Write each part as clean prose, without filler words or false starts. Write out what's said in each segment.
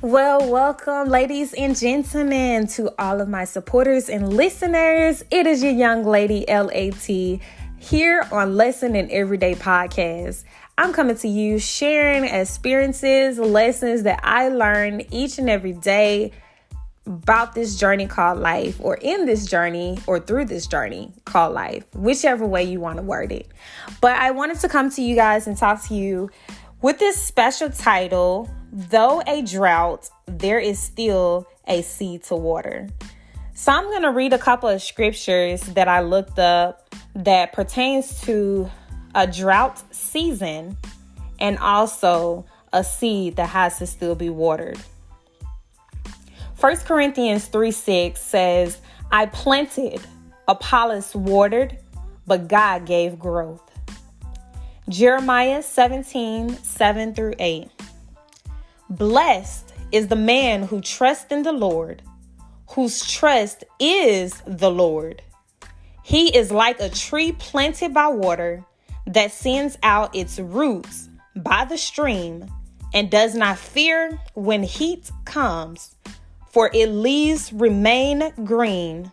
Well, welcome, ladies and gentlemen, to all of my supporters and listeners. It is your young lady, LAT, here on Lesson in Everyday Podcast. I'm coming to you sharing experiences, lessons that I learn each and every day about this journey called life, or in this journey, or through this journey called life, whichever way you want to word it. But I wanted to come to you guys and talk to you with this special title, Though a Drought, There is Still a Seed to Water. So I'm going to read a couple of scriptures that I looked up that pertains to a drought season and also a seed that has to still be watered. 1 Corinthians 3:6 says, I planted, Apollos watered, but God gave growth. Jeremiah 17:7-8. Blessed is the man who trusts in the Lord, whose trust is the Lord. He is like a tree planted by water that sends out its roots by the stream and does not fear when heat comes, for its leaves remain green,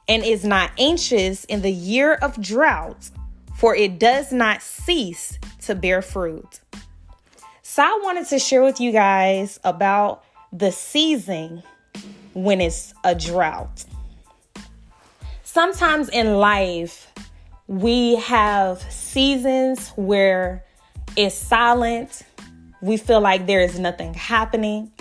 and is not anxious in the year of drought, for it does not cease to bear fruit. So I wanted to share with you guys about the season when it's a drought. Sometimes in life, we have seasons where it's silent. We feel like there is nothing happening.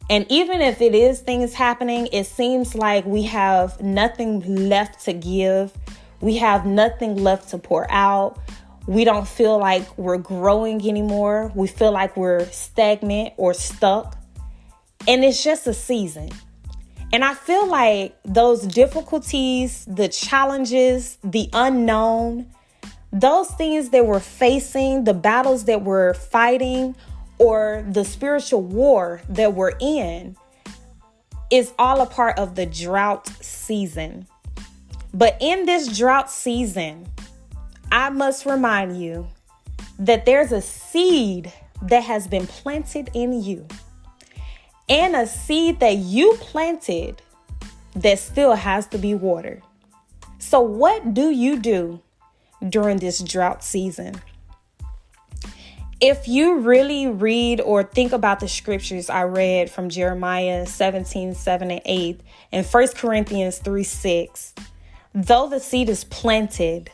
And even if it is things happening, it seems like we have nothing left to give. We have nothing left to pour out. We don't feel like we're growing anymore. We feel like we're stagnant or stuck. And it's just a season. And I feel like those difficulties, the challenges, the unknown, those things that we're facing, the battles that we're fighting, or the spiritual war that we're in, is all a part of the drought season. But in this drought season, I must remind you that there's a seed that has been planted in you, and a seed that you planted that still has to be watered. So what do you do during this drought season? If you really read or think about the scriptures I read from Jeremiah 17:7-8 and 1 Corinthians 3:6, though the seed is planted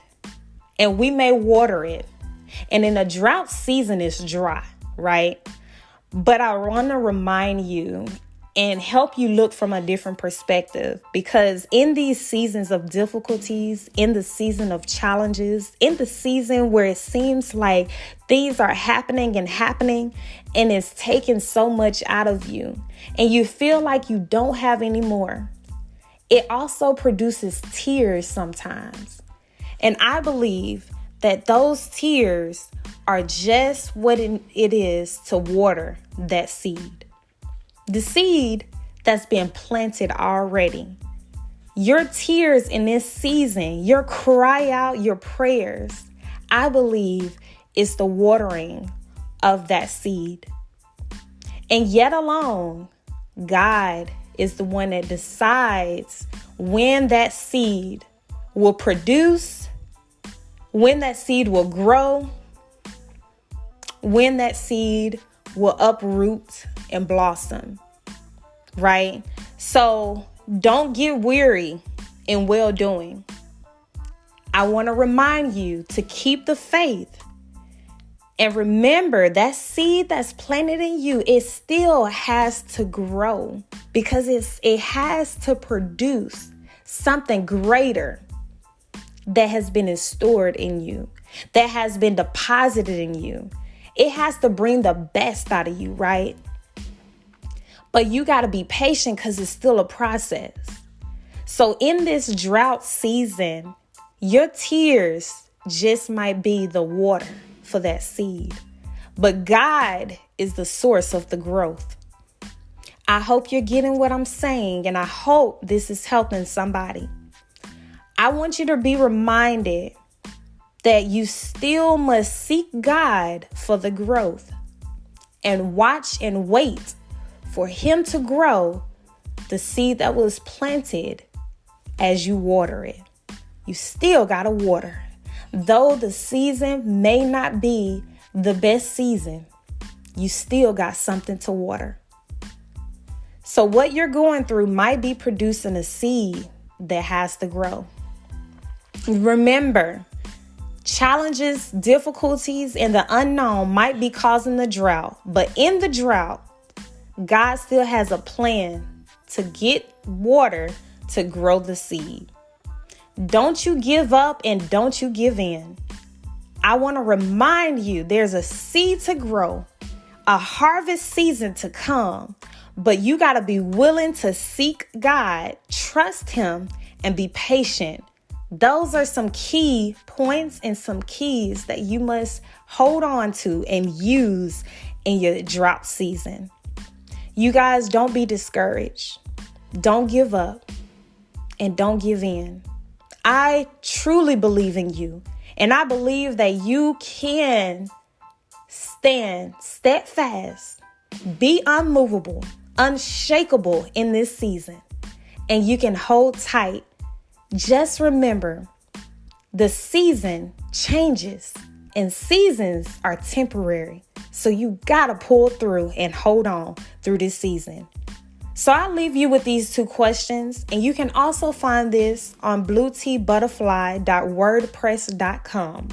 and we may water it, and in a drought season it's dry, right? But I want to remind you and help you look from a different perspective, because in these seasons of difficulties, in the season of challenges, in the season where it seems like things are happening and it's taking so much out of you and you feel like you don't have any more, it also produces tears sometimes. And I believe that those tears are just what it is to water that seed. The seed that's been planted already. Your tears in this season, your cry out, your prayers, I believe is the watering of that seed. And yet alone, God is the one that decides when that seed will produce, when that seed will grow, when that seed will uproot and blossom, right? So don't get weary in well-doing. I want to remind you to keep the faith. And remember, that seed that's planted in you, it still has to grow, because it has to produce something greater that has been stored in you, that has been deposited in you. It has to bring the best out of you, right? But you got to be patient, because it's still a process. So in this drought season, your tears just might be the water for that seed. But God is the source of the growth. I hope you're getting what I'm saying, and I hope this is helping somebody. I want you to be reminded that you still must seek God for the growth and watch and wait for him to grow, the seed that was planted, as you water it. You still got to water. Though the season may not be the best season, you still got something to water. So what you're going through might be producing a seed that has to grow. Remember, challenges, difficulties, and the unknown might be causing the drought, but in the drought, God still has a plan to get water to grow the seed. Don't you give up and don't you give in. I want to remind you there's a seed to grow, a harvest season to come, but you got to be willing to seek God, trust him, and be patient. Those are some key points and some keys that you must hold on to and use in your drought season. You guys, don't be discouraged. Don't give up and don't give in. I truly believe in you, and I believe that you can stand steadfast, be unmovable, unshakable in this season, and you can hold tight. Just remember, the season changes and seasons are temporary. So you got to pull through and hold on through this season. So I'll leave you with these 2 questions, and you can also find this on blueteabutterfly.wordpress.com.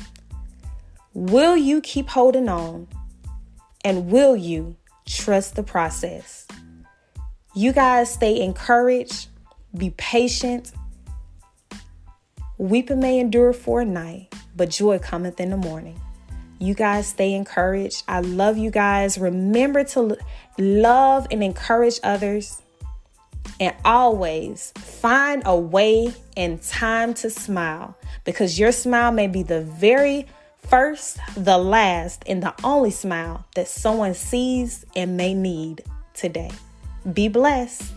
Will you keep holding on, and will you trust the process? You guys stay encouraged, be patient. Weeping may endure for a night, but joy cometh in the morning. You guys stay encouraged. I love you guys. Remember to love and encourage others. And always find a way and time to smile, because your smile may be the very first, the last, and the only smile that someone sees and may need today. Be blessed.